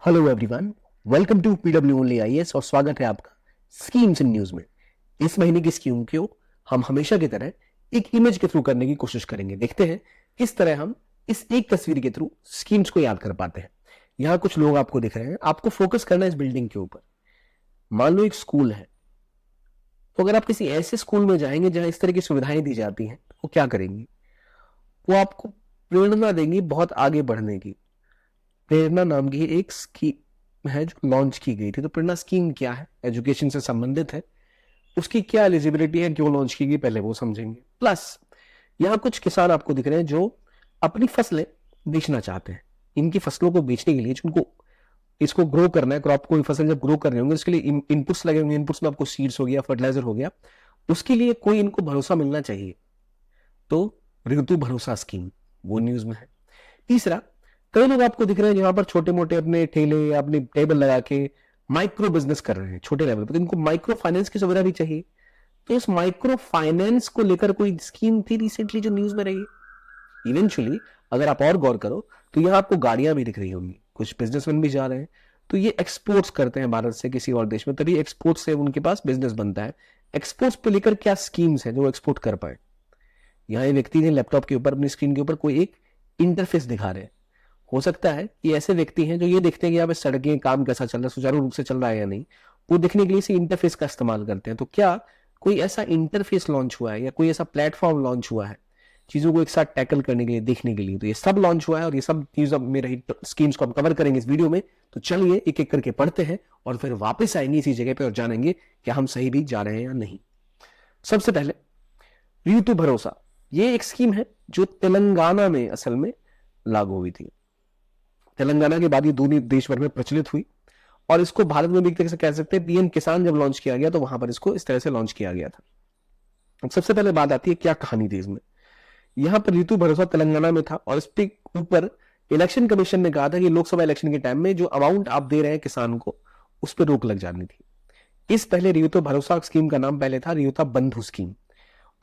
Hello everyone, welcome to PW only IAS और स्वागत है आपका स्कीम्स इन न्यूज में। इस महीने की स्कीम को हम हमेशा की तरह एक इमेज के थ्रू करने की कोशिश करेंगे। देखते हैं किस तरह हम इस एक तस्वीर के थ्रू स्कीम्स को याद कर पाते हैं। यहाँ कुछ लोग आपको दिख रहे हैं, आपको फोकस करना है इस बिल्डिंग के ऊपर। मान लो एक स्कूल है, तो अगर आप किसी ऐसे स्कूल में जाएंगे जहां इस तरह की सुविधाएं दी जाती हैं, तो वो क्या करेंगी? वो आपको प्रेरणा देंगी बहुत आगे बढ़ने की। प्रेरणा नाम की एक स्कीम है जो लॉन्च की गई थी। तो प्रेरणा स्कीम क्या है, एजुकेशन से संबंधित है, उसकी क्या एलिजिबिलिटी है, क्यों लॉन्च की गई, पहले वो समझेंगे। प्लस यहाँ कुछ किसान आपको दिख रहे हैं जो अपनी फसलें बेचना चाहते हैं। इनकी फसलों को बेचने के लिए जिनको इसको ग्रो करना है, क्रॉप को फसल जब ग्रो कर रहे होंगे उसके लिए इनपुट्स लगे होंगे। इनपुट्स में आपको सीड्स हो गया, फर्टिलाइजर हो गया, उसके लिए कोई इनको भरोसा मिलना चाहिए। तो ऋतु भरोसा स्कीम वो न्यूज में है। तीसरा, कई लोग आपको दिख रहे हैं जहां पर छोटे मोटे अपने ठेले या अपनी टेबल लगा के माइक्रो बिजनेस कर रहे हैं छोटे लेवल पर, तो इनको माइक्रो फाइनेंस की सुविधा भी चाहिए। तो इस माइक्रो फाइनेंस को लेकर कोई स्कीम थी रिसेंटली जो न्यूज में रही। इवेंचुअली अगर आप और गौर करो तो यहाँ आपको गाड़ियां भी दिख रही होंगी, कुछ बिजनेसमैन भी जा रहे हैं। तो ये एक्सपोर्ट्स करते हैं भारत से किसी और देश में, तभी एक्सपोर्ट से उनके पास बिजनेस बनता है। एक्सपोर्ट्स पे लेकर क्या स्कीम्स है जो एक्सपोर्ट कर पाए? यहाँ एक व्यक्ति ने लैपटॉप के ऊपर अपनी स्क्रीन के ऊपर कोई एक इंटरफेस दिखा रहे हैं। हो सकता है कि ऐसे व्यक्ति हैं जो ये देखते हैं कि यहाँ पे सड़कें काम कैसा चल रहा है, सुचारू रूप से चल रहा है या नहीं, वो देखने के लिए इसी इंटरफेस का इस्तेमाल करते हैं। तो क्या कोई ऐसा इंटरफेस लॉन्च हुआ है या कोई ऐसा प्लेटफॉर्म लॉन्च हुआ है चीजों को एक साथ टैकल करने के लिए, देखने के लिए? तो ये सब लॉन्च हुआ है और ये सब चीज अब मेरे स्कीम्स को हम कवर करेंगे इस वीडियो में। तो चलिए एक एक करके पढ़ते हैं और फिर वापस आएंगे इसी जगह पे और जानेंगे कि हम सही भी जा रहे हैं या नहीं। सबसे पहले ऋतु भरोसा, ये एक स्कीम है जो तेलंगाना में असल में लागू हुई थी। तेलंगाना के बाद ये दूसरी देश भर में प्रचलित हुई और इसको भारत में भी एक तरह से कह सकते हैं पीएम किसान जब लॉन्च किया गया तो वहां पर इसको इस तरह से लॉन्च किया गया था। अब सबसे पहले बात आती है क्या कहानी थी इसमें। यहां पर ऋतु भरोसा तेलंगाना में था और इसके ऊपर इलेक्शन कमीशन ने कहा था कि लोकसभा इलेक्शन के टाइम में जो अमाउंट आप दे रहे हैं किसान को, उस पर रोक लग जानी थी। इस पहले ऋतु भरोसा स्कीम का नाम पहले था ऋतु बंधु स्कीम।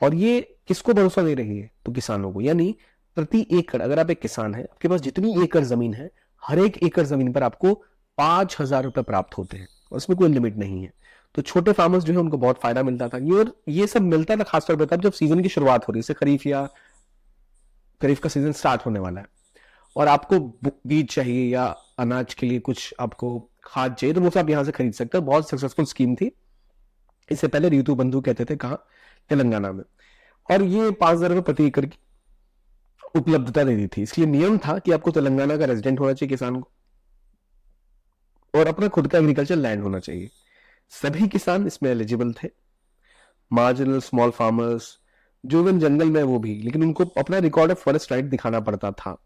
और ये किसको भरोसा दे रही है? तो किसानों को। यानी प्रति एकड़, अगर आप एक किसान है, आपके पास जितनी एकड़ जमीन है, हर एक एकड़ जमीन पर आपको 5,000 रुपए प्राप्त होते हैं और इसमें कोई लिमिट नहीं है। तो छोटे फार्मर्स जो है उनको बहुत फायदा मिलता था। ये सब मिलता था खासतौर पर तब जब सीजन की शुरुआत हो रही है, खरीफ या खरीफ का सीजन स्टार्ट होने वाला है और आपको बीज चाहिए या अनाज के लिए कुछ आपको खाद चाहिए, तो वो सब यहां से खरीद सकते हैं। बहुत सक्सेसफुल स्कीम थी। इससे पहले ऋतु बंधु कहते थे, कहा? तेलंगाना में। और ये 5,000 रुपए प्रति एकड़ की उपलब्धता दे दी थी। इसलिए नियम था कि आपको तेलंगाना का रेजिडेंट होना चाहिए किसान को और अपना खुद का एग्रीकल्चर लैंड होना चाहिए। सभी किसान इसमें एलिजिबल थे, मार्जिनल स्मॉल फार्मर्स जो इन जंगल में वो भी, लेकिन उनको अपना रिकॉर्ड ऑफ फॉरेस्ट राइट दिखाना पड़ता था।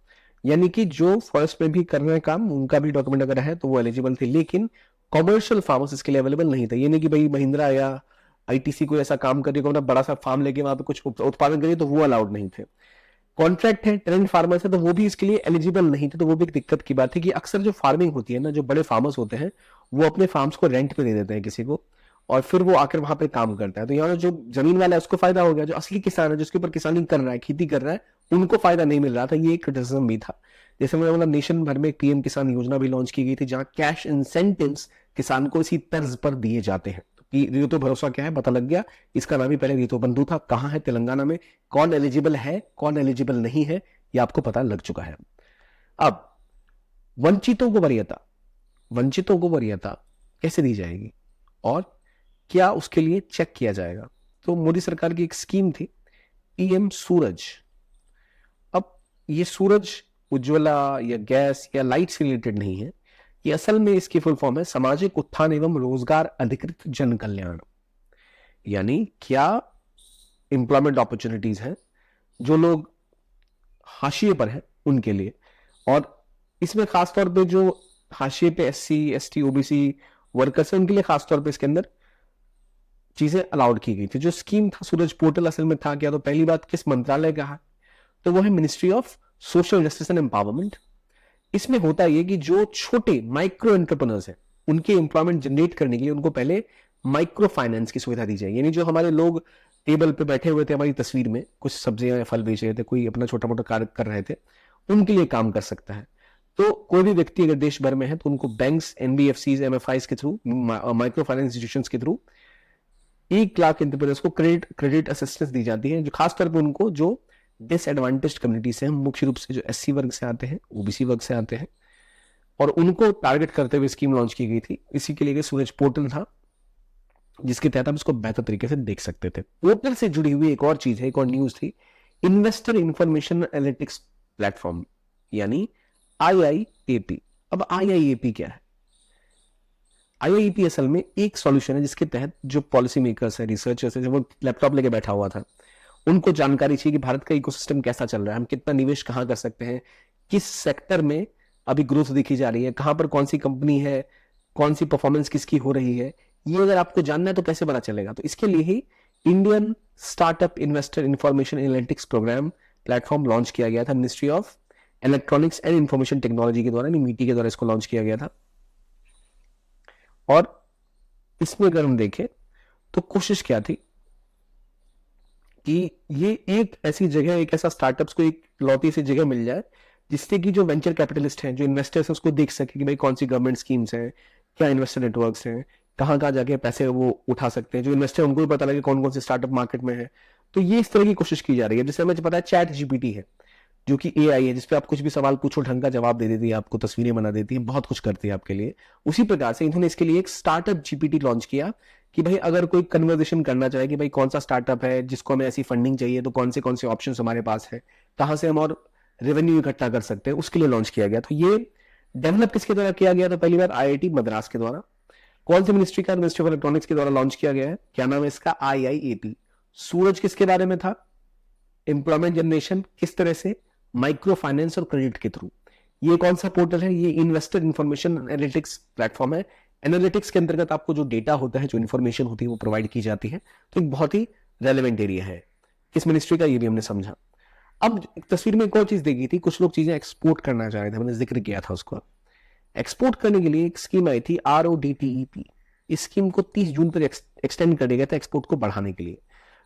यानी कि जो फॉरेस्ट में भी कर रहे हैं काम, उनका भी डॉक्यूमेंट अगर है तो वो एलिजिबल थे। लेकिन कॉमर्शियल फार्मर्स इसके लिए अवेलेबल नहीं थे। ये नहीं कि भाई महिंद्रा या आईटीसी कोई ऐसा काम करिए, अपना बड़ा सा फार्म लेके वहां पे कुछ उत्पादन करिए, तो वो अलाउड नहीं थे। कॉन्ट्रैक्ट है, टेनेंट फार्मर्स है, तो वो भी इसके लिए एलिजिबल नहीं थे। तो वो भी एक दिक्कत की बात है कि अक्सर जो फार्मिंग होती है ना, जो बड़े फार्मर्स होते हैं वो अपने फार्म्स को रेंट पे दे देते हैं किसी को और फिर वो आकर वहां पे काम करता है। तो यहाँ जो जमीन वाला है उसको फायदा हो गया, जो असली किसान है जिसके ऊपर किसानी कर रहा है, खेती कर रहा है, उनको फायदा नहीं मिल रहा था। ये एक क्रिटिसिज्म भी था। जैसे मैंने बोला, नेशन भर में पीएम किसान योजना भी लॉन्च की गई थी जहां कैश इंसेंटिव्स किसान को इसी तर्ज पर दिए जाते हैं। ऋतु भरोसा क्या है पता लग गया। इसका नाम ही पहले ऋतु बंधु था। कहां है? तेलंगाना में। कौन एलिजिबल है, कौन एलिजिबल नहीं है, ये आपको पता लग चुका है। अब वंचितों को वरीयता कैसे दी जाएगी और क्या उसके लिए चेक किया जाएगा? तो मोदी सरकार की एक स्कीम थी पीएम सूरज। अब ये सूरज उज्ज्वला या गैस या लाइट से रिलेटेड नहीं है। ये असल में इसकी फुल फॉर्म है सामाजिक उत्थान एवं रोजगार अधिकृत जन कल्याण। यानी क्या एम्प्लॉयमेंट अपॉर्चुनिटीज हैं जो लोग हाशिए पर हैं उनके लिए। और इसमें खासतौर पे जो हाशिए पे एससी एसटी ओबीसी वर्कर्स हैं उनके लिए खासतौर पे इसके अंदर चीजें अलाउड की गई थी। जो स्कीम था सूरज पोर्टल असल में था क्या? तो पहली बात किस मंत्रालय का है? तो वो है ministry of social justice and empowerment. इसमें होता है कि जो छोटे माइक्रो एंटरप्रेन्योर्स हैं उनके एम्प्लॉयमेंट जनरेट करने के लिए उनको पहले माइक्रो फाइनेंस की सुविधा दी जाए। यानी जो हमारे लोग टेबल पे बैठे हुए थे, हमारी तस्वीर में कुछ सब्जियां या फल बेच रहे थे, कोई अपना छोटा मोटा कार्य कर रहे थे, उनके लिए काम कर सकता है। तो कोई भी व्यक्ति अगर देश भर में है तो उनको बैंक्स, एनबीएफसीज, एमएफआईज के थ्रू, माइक्रो फाइनेंस इंस्टीट्यूशंस के थ्रू 1 लाख एंटरप्रेन्योर्स को क्रेडिट असिस्टेंस दी जाती है, जो खासतौर पर उनको जो डिसएडवांटेज कम्युनिटी से हैं, मुख्य रूप से जो एससी वर्ग से आते हैं, ओबीसी वर्ग से आते हैं, और उनको टारगेट करते हुए स्कीम लॉन्च की गई थी। इसी के लिए सूरज पोर्टल था, जिसके तहत आप इसको बेहतर तरीके से देख सकते थे। पोर्टल से जुड़ी हुई एक और चीज है, एक और न्यूज थी, इन्वेस्टर इंफॉर्मेशन एनालिटिक्स प्लेटफॉर्म, यानी आईआईएपी। अब आईआईएपी क्या है? आईआईएपी असल में एक सॉल्यूशन है जिसके तहत जो पॉलिसी मेकर्स है, रिसर्चर्स है, जब वो लैपटॉप लेके बैठा हुआ था, उनको जानकारी चाहिए कि भारत का इकोसिस्टम कैसा चल रहा है, हम कितना निवेश कहां कर सकते हैं, किस सेक्टर में अभी ग्रोथ दिखी जा रही है, कहां पर कौन सी कंपनी है, कौन सी परफॉर्मेंस किसकी हो रही है, ये अगर आपको जानना है तो कैसे पता चलेगा? तो इसके लिए ही Indian startup investor information analytics program platform launch किया गया था, ministry of electronics and information technology के द्वारा, मीटी के द्वारा इसको लॉन्च किया गया था। और इसमें अगर हम देखें तो कोशिश क्या थी कि ये एक ऐसी जगह, एक ऐसा स्टार्टअप्स को एक लौती सी जगह मिल जाए जिससे कि जो वेंचर कैपिटलिस्ट हैं, जो इन्वेस्टर्स हैं, उसको देख सके कि भाई कौन सी गवर्नमेंट स्कीम्स हैं, क्या इन्वेस्टर नेटवर्क्स हैं, कहाँ कहाँ जाके पैसे वो उठा सकते हैं, जो इन्वेस्टर उनको भी पता लगे कौन कौन से स्टार्टअप मार्केट में है। तो ये इस तरह की कोशिश की जा रही है। जैसे हमें पता है चैट जीपीटी है, जो कि एआई है, जिसपे आप कुछ भी सवाल पूछो ढंग का जवाब दे देती है, आपको तस्वीरें बना देती है, बहुत कुछ करती है आपके लिए। उसी प्रकार से इन्होंने इसके लिए एक स्टार्टअप जीपीटी लॉन्च किया कि भाई अगर कोई कन्वर्सेशन करना चाहे कि भाई कौन सा स्टार्टअप है जिसको हमें ऐसी फंडिंग चाहिए, तो कौन से ऑप्शंस हमारे पास है, कहां से हम और रेवेन्यू इकट्ठा कर सकते हैं, उसके लिए लॉन्च किया गया। तो ये डेवलप किसके द्वारा किया गया था? पहली बार आईआईटी मद्रास के द्वारा। कौन सी मिनिस्ट्री का? मिनिस्ट्री ऑफ इलेक्ट्रॉनिक्स के द्वारा लॉन्च किया गया है। क्या नाम है इसका? आईआईएपी। सूरज किसके बारे में था? एम्प्लॉयमेंट जनरेशन, किस तरह से? माइक्रो फाइनेंस और क्रेडिट के थ्रू। ये कौन सा पोर्टल है? ये इन्वेस्टर इंफॉर्मेशन एनालिटिक्स प्लेटफॉर्म है। एनालिटिक्स के अंतर्गत आपको जो डेटा होता है, जो इन्फॉर्मेशन होती है, वो प्रोवाइड की जाती है। तो एक बहुत ही रेलेवेंट एरिया है। किस मिनिस्ट्री का, ये भी हमने समझा। अब तस्वीर में एक और चीज देखी थी, कुछ लोग चीजें एक्सपोर्ट करना चाह रहे थे, मैंने जिक्र किया था उसको। एक्सपोर्ट करने के लिए एक स्कीम आई थी, RODTEP। इस स्कीम को 30 जून पर एक्सटेंड कर दिया गया था एक्सपोर्ट को बढ़ाने के लिए।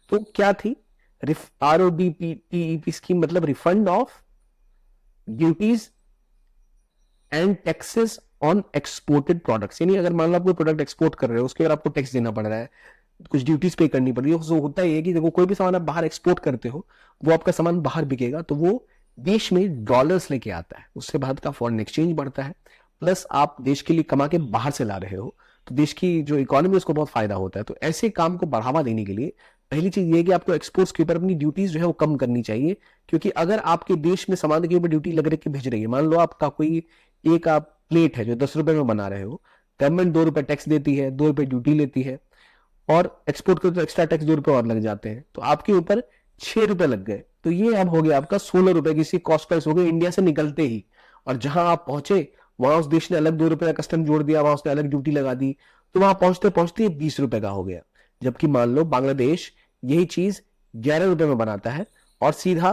तो क्या थी RODTEP स्कीम? मतलब refund of duties and taxes on exported products. यानी अगर मान लो आप कोई प्रोडक्ट एक्सपोर्ट कर रहे हो, उसके अगर आपको टैक्स देना पड़ रहा है, कुछ ड्यूटीज पे करनी पड़ रही है, तो होता है कि देखो कोई भी सामान आप बाहर एक्सपोर्ट करते हो, वो आपका सामान बाहर बिकेगा तो वो देश में डॉलर्स लेके आता है, उससे भारत का फॉरेन एक्सचेंज बढ़ता है, प्लस आप देश के लिए कमा के बाहर से ला रहे हो, तो देश की जो इकोनॉमी है उसको बहुत फायदा होता है। तो ऐसे काम को बढ़ावा देने के लिए पहली चीज ये है कि आपको एक्सपोर्ट्स के ऊपर अपनी ड्यूटीज जो है वो कम करनी चाहिए। क्योंकि अगर आपके देश में सामान के ऊपर ड्यूटी लग रही भेज रही है, मान लो आपका कोई एक आप प्लेट है जो 10 रुपए में बना रहे हो, गवर्नमेंट 2 रुपए टैक्स देती है, 2 रुपए ड्यूटी लेती है, और एक्सपोर्ट के तो एक्स्ट्रा टैक्स 2 रुपए और लग जाते हैं, तो आपके ऊपर 6 रुपए लग गए। तो ये अब हो गया आपका 16 रुपए की कॉस्ट प्राइस हो गई इंडिया से निकलते ही। और जहां आप पहुंचे वहां उस देश ने अलग 2 रुपए का कस्टम जोड़ दिया, वहां उसने अलग ड्यूटी लगा दी, तो वहां पहुंचते पहुंचते 20 रुपए का हो गया। जबकि मान लो बांग्लादेश यही चीज 11 रुपए में बनाता है और सीधा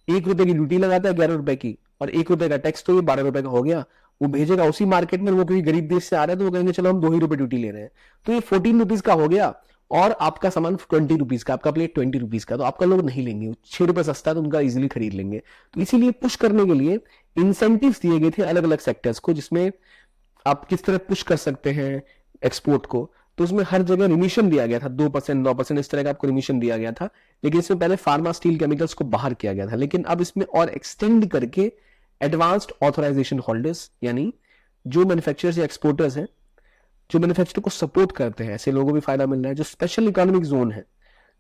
1 रुपए की ड्यूटी लगाता है 11 रुपए की, और 1 रुपए का टैक्स, तो ये 12 रुपए का हो गया। वो भेजेगा उसी मार्केट में, वो क्योंकि गरीब देश से आ रहे हैं तो वो कहेंगे चलो हम 2 ही रुपए ड्यूटी ले रहे हैं, तो ये 14 रुपीज का हो गया, और आपका सामान 20 रुपीज का, आपका प्लेट 20 रुपीज का, तो आपका लोग नहीं लेंगे। 6 रुपए सस्ता है तो उनका इजिली खरीद लेंगे। तो इसीलिए पुश करने के लिए इंसेंटिव्स दिए गए थे अलग अलग सेक्टर्स को, जिसमें आप किस तरह पुश कर सकते हैं एक्सपोर्ट को। तो उसमें हर जगह रिमिशन दिया गया था, 2%, 9%, इस तरह का आपको रिमिशन दिया गया था। लेकिन इसमें पहले फार्मा, स्टील, केमिकल्स को बाहर किया गया था, लेकिन अब इसमें और एक्सटेंड करके एडवांस्ड ऑथराइजेशन होल्डर्स, यानी जो मैन्युफैक्चरर्स या एक्सपोर्टर्स हैं, जो मैन्युफैक्चर को सपोर्ट करते हैं, ऐसे लोगों को भी फायदा मिल रहा है। जो स्पेशल इकोनॉमिक जोन है,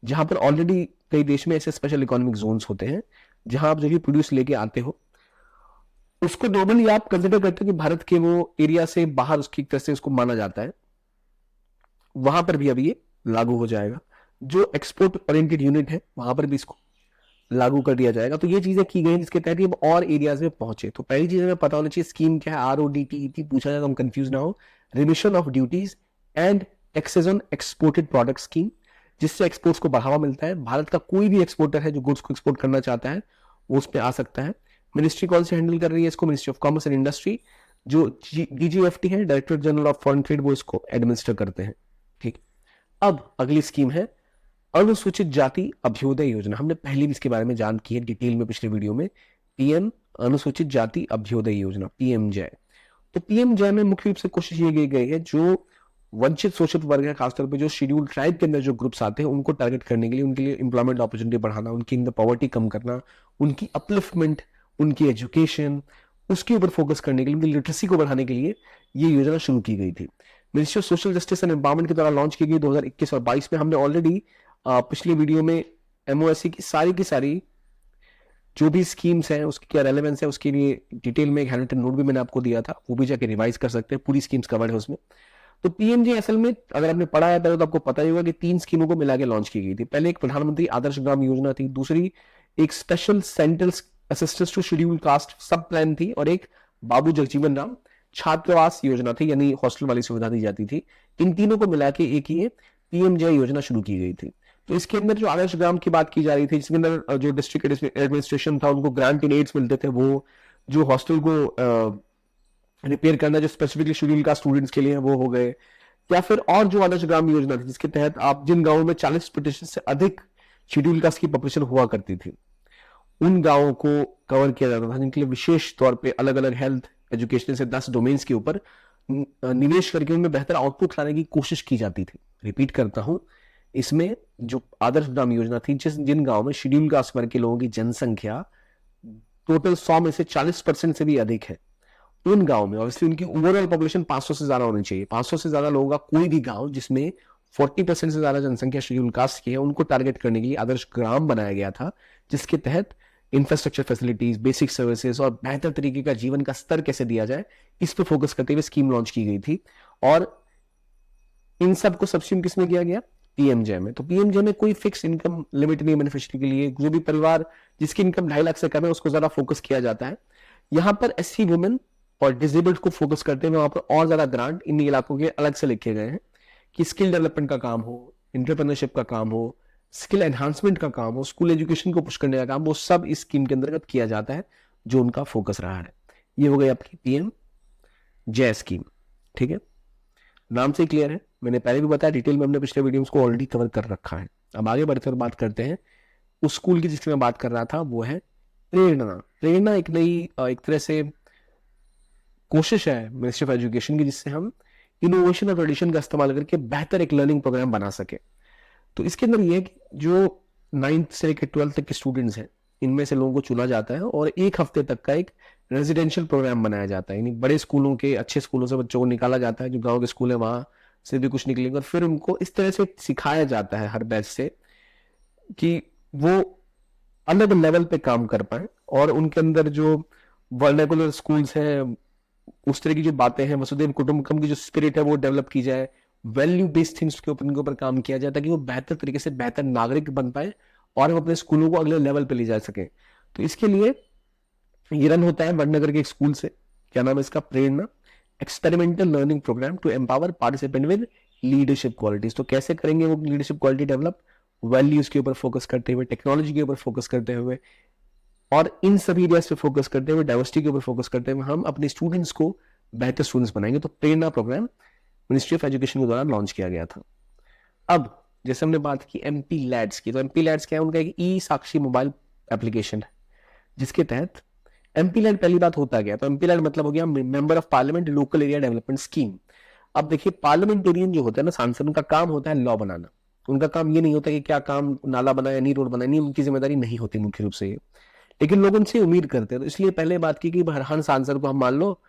जहां पर ऑलरेडी कई देश में ऐसे स्पेशल इकोनॉमिक जोन्स होते हैं, जहां आप जो भी प्रोड्यूस लेके आते हो उसको नॉर्मली आप कंसिडर करते हो कि भारत के वो एरिया से बाहर उसकी तरह से उसको माना जाता है, वहां पर भी अभी ये लागू हो जाएगा। जो एक्सपोर्ट ओरिएंटेड यूनिट है वहां पर भी इसको लागू कर दिया जाएगा। तो ये चीजें की गई जिसके तहत ये और एरियाज में पहुंचे। तो पहली चीज हमें पता होना चाहिए स्कीम क्या है। RODTEP पूछा जाए तो हम कंफ्यूज ना हो। Remission of duties and taxes on exported product scheme, जिससे एक्सपोर्ट्स को बढ़ावा मिलता है। भारत का कोई भी एक्सपोर्टर है जो गुड्स को एक्सपोर्ट करना चाहता है वो उस पर आ सकता है। मिनिस्ट्री कौन से हैंडल कर रही है इसको? Ministry of commerce and industry. जो DGFT है, director general of foreign trade, वो इसको एडमिनिस्टर करते हैं। ठीक। अब अगली स्कीम है अनुसूचित जाति अभ्युदय योजना। हमने पहले भी इसके बारे में जान की है डिटेल में पिछले वीडियो में। PM अनुसूचित जाति अभ्युदय योजना, पीएमजे। तो पीएमजे में मुख्य रूप से कोशिश ये की गई है जो वंचित शोषित वर्ग है, खासतौर पे जो शेड्यूल ट्राइब के अंदर जो ग्रुप्स आते हैं उनको टारगेट करने के लिए, उनके लिए एम्प्लॉयमेंट अपॉर्चुनिटी बढ़ाना, उनकी अंदर पॉवर्टी कम करना, उनकी अपलिफ्टमेंट, उनकी एजुकेशन, उसके ऊपर फोकस करने के लिए, उनकी लिटरेसी को बढ़ाने के लिए ये योजना शुरू की गई थी। Ministry of social justice and empowerment के द्वारा लॉन्च की गई 2021 और 22 में। हमने ऑलरेडी पिछले वीडियो में एमओएससी की सारी जो भी स्कीम्स हैं उसकी क्या रेलेवेंस है उसके लिए डिटेल में एक हैंडरिटन नोट भी मैंने आपको दिया था, वो भी जाके रिवाइज कर सकते हैं, पूरी स्कीम्स कवर्ड है उसमें। तो पीएमजे असल में अगर आपने पढ़ा है तो आपको पता ही होगा कि 3 स्कीमों को मिला के लॉन्च की गई थी। पहले एक प्रधानमंत्री आदर्श ग्राम योजना थी, दूसरी एक special central assistance to schedule caste sub plan थी, और एक बाबू जगजीवन राम छात्रावास योजना थी, यानी हॉस्टल वाली सुविधा दी जाती थी। इन तीनों को मिला के एक ये पीएमजे योजना शुरू की गई थी। तो इसके अंदर जो आदर्श ग्राम की बात की जा रही थी, जिसके अंदर जो डिस्ट्रिक्ट एडमिनिस्ट्रेशन था उनको ग्रांट इन एड्स मिलते थे, वो जो हॉस्टल को रिपेयर करना जो स्पेसिफिकली शेड्यूल कास्ट स्टूडेंट्स के लिए वो हो गए, या फिर और जो आदर्श ग्राम योजना थी जिसके तहत आप जिन गांवों में 40% से अधिक शेड्यूल कास्ट की पॉपुलेशन हुआ करती थी उन गांवों को कवर किया जाता था, जिनके लिए विशेष तौर पे अलग अलग हेल्थ एजुकेशन से 10 डोमेन्स के ऊपर निवेश करके उनमें बेहतर आउटपुट लाने की कोशिश की जाती थी। रिपीट करता हूं, इसमें जो आदर्श ग्राम योजना थी, जिन गांव में शेड्यूल कास्ट वर्ग के लोगों की जनसंख्या टोटल 100 में से 40% से भी अधिक है, उन गांव में ऑब्वियसली उनकी ओवरऑल पॉपुलेशन 500 से ज्यादा होनी चाहिए। 500 से ज्यादा लोगों का कोई भी गांव जिसमें 40% से ज्यादा जनसंख्या शेड्यूल कास्ट की है, उनको टारगेट करने के लिए आदर्श ग्राम बनाया गया था, जिसके तहत इंफ्रास्ट्रक्चर फैसिलिटीज, बेसिक सर्विसेज और बेहतर तरीके का जीवन का स्तर कैसे दिया जाए, इस पर फोकस करते हुए स्कीम लॉन्च की गई थी। और इन सबको सब्सिट्यूट किसमें किया गया? पीएमजे में। तो पीएमजे में कोई फिक्स इनकम लिमिट नहीं है बेनिफिशियरी के लिए, जो भी परिवार जिसकी इनकम 2.5 लाख से कम है उसको ज्यादा फोकस किया जाता है। यहाँ पर एससी वुमेन और डिसेबल्ड को फोकस करते हुए वहां पर और ज्यादा ग्रांट इन इलाकों के अलग से लिखे गए हैं कि स्किल डेवलपमेंट का काम हो, एंटरप्रेन्योरशिप का काम हो, स्किल एनहांसमेंट का काम हो, स्कूल एजुकेशन को पुश करने का काम, वो सब इस स्कीम के अंतर्गत किया जाता है, जो उनका फोकस रहा है। ये हो गई आपकी पीएम जय स्कीम। ठीक है, नाम से क्लियर है, मैंने पहले भी बताया, डिटेल में हमने पिछले वीडियोस को ऑलरेडी कवर कर रखा है। अब आगे बढ़कर बात करते हैं उस स्कूल की जिसकी मैं बात कर रहा था, वो है प्रेरणा। प्रेरणा एक नई एक तरह से कोशिश है मिनिस्ट्री ऑफ एजुकेशन की, जिससे हम इनोवेशन और ट्रेडिशन का इस्तेमाल करके बेहतर एक लर्निंग प्रोग्राम बना सके। तो इसके अंदर ये है कि जो 9th से लेकर 12th तक के स्टूडेंट्स हैं, इनमें से लोगों को चुना जाता है और 1 हफ्ते तक का एक रेजिडेंशियल प्रोग्राम बनाया जाता है। यानी बड़े स्कूलों के, अच्छे स्कूलों से बच्चों को निकाला जाता है, जो गांव के स्कूल है वहां से भी कुछ निकलेंगे, और फिर उनको इस तरह से सिखाया जाता है हर बैच से कि वो अलग लेवल पे काम कर पाए, और उनके अंदर जो वर्नेकुलर स्कूल्स हैं, उस तरह की जो बातें हैं, वसुधैव कुटुंबकम की जो स्पिरिट है वो डेवलप की जाए, वैल्यू बेस्ड थिंग्स के ऊपर काम किया जाए, ताकि वो बेहतर तरीके से बेहतर नागरिक बन पाए और हम अपने स्कूलों को अगले लेवल पे ले जा सके। तो इसके लिए ये रन होता है वडनगर के एक स्कूल से, क्या नाम है इसका? Prerna experimental learning program to empower participant with leadership qualities. तो कैसे करेंगे वो लीडरशिप क्वालिटी डेवलप? वैल्यूज के ऊपर फोकस करते हुए, टेक्नोलॉजी के ऊपर फोकस करते हुए, और इन सभी एरियाज पे फोकस करते हुए, डाइवर्सिटी के ऊपर फोकस करते हुए हम अपने स्टूडेंट्स को बेहतर स्टूडेंट्स बनाएंगे। तो प्रेरणा प्रोग्राम मिनिस्ट्री ऑफ एजुकेशन के द्वारा लॉन्च किया गया था। अब जैसे हमने बात की एमपी लैड्स की, तो एमपी लैड्स क्या है? उनका एक ई साक्षी मोबाइल एप्लीकेशन है, जिसके तहत एमपी लैड, पहली बात होता गया, तो एमपी लैड मतलब हो गया member of parliament local area development scheme. अब देखिए, पार्लियामेंटेरियन जो होता है ना, सांसद, उनका काम होता है लॉ बनाना। उनका काम ये नहीं होता कि क्या काम नाला बनाया, नहीं रोड बनाया, नहीं, उनकी जिम्मेदारी नहीं होती मुख्य रूप से ये, लेकिन लोग उनसे उम्मीद करते हैं। तो इसलिए पहले बात की कि हर सांसद को हम मान लो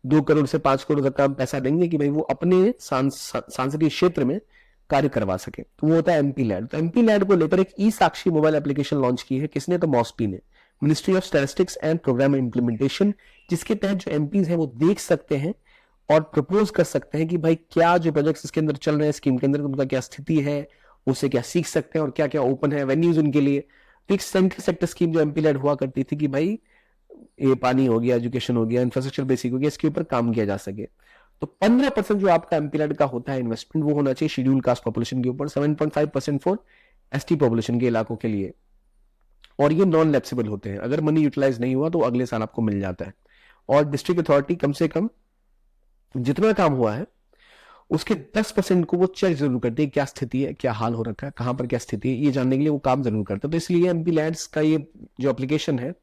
2 करोड़ से 5 करोड़ तक का पैसा देंगे कि भाई वो अपने सांसदीय क्षेत्र में कार्य करवा सके। तो वो होता है एमपी लैड। तो एमपी लैड को लेकर एक e Sakshi mobile application launch की है। किसने? तो मॉस्पी ने, ministry of statistics and programme implementation, जिसके तहत जो एमपीज हैं वो देख सकते हैं और प्रपोज कर सकते हैं कि भाई क्या जो प्रोजेक्ट्स इसके अंदर चल रहे हैं स्कीम के अंदर, उनका क्या स्थिति है, उससे क्या सीख सकते हैं और क्या क्या ओपन है वेन्यूज उनके लिए। तो एक सेंट्रल सेक्टर स्कीम जो एमपी लैड हुआ करती थी कि भाई ये पानी हो गया, एजुकेशन हो गया, इंफ्रास्ट्रक्चर बेसिक हो गया, इसके ऊपर काम किया जा सके। तो 15% जो आपका एमपी लैड का होता है इन्वेस्टमेंट, वो होना चाहिए शेड्यूल कास्ट पॉपुलेशन के ऊपर, 7.5% फॉर एसटी पॉपुलेशन के इलाकों के लिए, और ये नॉन लैप्सेबल होते हैं। अगर मनी यूटिलाइज नहीं हुआ तो अगले साल आपको मिल जाता है। और डिस्ट्रिक्ट अथॉरिटी कम से कम जितना काम हुआ है उसके 10% को वो चेक जरूर करते हैं, क्या स्थिति है, क्या हाल हो रखा है, कहां पर क्या स्थिति है, ये जानने के लिए वो काम जरूर करते हैं। तो इसलिए एमपी लैड्स का ये जो एप्लीकेशन है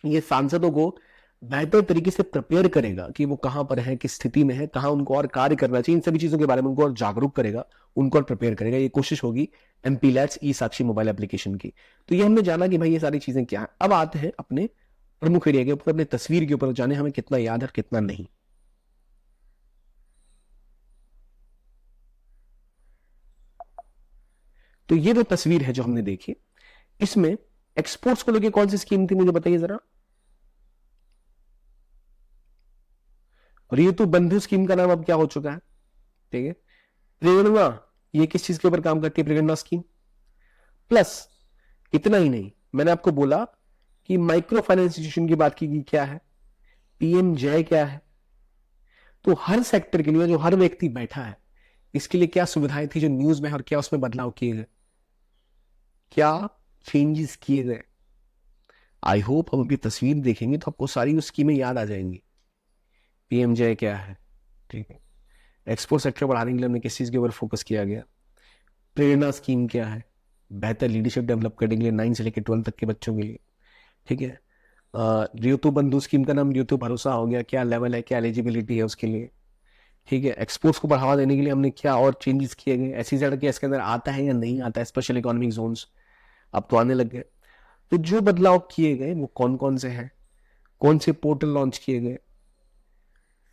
ये सांसदों को बेहतर तरीके से प्रिपेयर करेगा कि वो कहाँ पर है, किस स्थिति में है, कहाँ उनको और कार्य करना चाहिए, इन सभी चीजों के बारे में उनको और जागरूक करेगा, उनको और प्रिपेयर करेगा। ये कोशिश होगी MP LADS e Sakshi mobile application की। तो ये हमने जाना कि भाई ये सारी चीजें क्या है। अब आते हैं अपने प्रमुख एरिया के ऊपर, अपने तस्वीर के ऊपर, जाने हमें कितना याद है और कितना नहीं। तो ये जो तस्वीर है जो हमने देखी, इसमें एक्सपोर्ट्स को लेकर कौन सी स्कीम थी, मुझे बताइए जरा। और ये तो बंधु स्कीम का नाम अब क्या हो चुका है, ठीक है। प्रेरणा, ये किस चीज के ऊपर काम करती है, प्रेरणा स्कीम। प्लस इतना ही नहीं, मैंने आपको बोला कि माइक्रो फाइनेंस इंस्टीट्यूशन की बात की क्या है, पीएम जय क्या है। तो हर सेक्टर के लिए जो हर व्यक्ति बैठा है, इसके लिए क्या सुविधाएं थी जो न्यूज में, और क्या उसमें बदलाव किए गए, क्या चेंजेस किए गए। आई होप हम अभी तस्वीर देखेंगे तो आपको सारी उस स्कीमें याद आ जाएंगी। पीएमजे क्या है, ठीक है। एक्सपोर्ट सेक्टर बढ़ाने के लिए हमने किस चीज के ऊपर फोकस किया गया। प्रेरणा स्कीम क्या है, बेहतर लीडरशिप डेवलप करने के लिए 9 से लेकर 12 तक के बच्चों के लिए, ठीक है। ऋतु बंधु स्कीम का नाम ऋतु भरोसा हो गया, क्या लेवल है, क्या एलिजिबिलिटी है उसके लिए, ठीक है। एक्सपोर्ट्स को बढ़ावा देने के लिए हमने क्या और चेंजेस किए गए, SEZ के इसके अंदर आता है या नहीं आता है, स्पेशल इकोनॉमिक जोन्स अब तो आने लग गए। तो जो बदलाव किए गए वो कौन कौन से हैं, कौन से पोर्टल लॉन्च किए गए।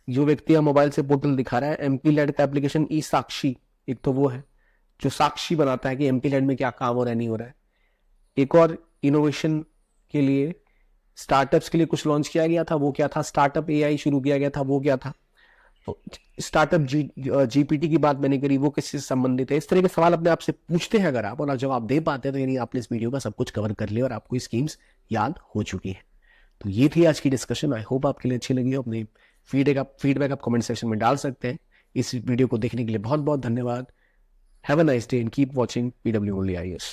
जो व्यक्ति यहाँ मोबाइल से पोर्टल दिखा रहा है, एमपी लैड का एप्लीकेशन ई साक्षी, एक तो वो है जो साक्षी बनाता है कि एमपी लैड में क्या काम हो रहा है, नहीं हो रहा है। एक और इनोवेशन के लिए, स्टार्टअप्स के लिए कुछ लॉन्च किया गया था, वो क्या था, स्टार्टअप एआई शुरू किया गया था, वो क्या था। तो स्टार्टअप जीपीटी की बात मैंने करी, वो किससे संबंधित है। इस तरह के सवाल अपने आप से पूछते हैं अगर आप, और जवाब दे पाते हैं, तो यानी आपने इस वीडियो का सब कुछ कवर कर लिया और आपको स्कीम्स याद हो चुकी है। तो ये थी आज की डिस्कशन। आई होप आपके लिए अच्छी लगी हो। अपनी फीडबैक आप कमेंट सेक्शन में डाल सकते हैं। इस वीडियो को देखने के लिए बहुत बहुत धन्यवाद। Have a nice day and keep watching PW Only IAS।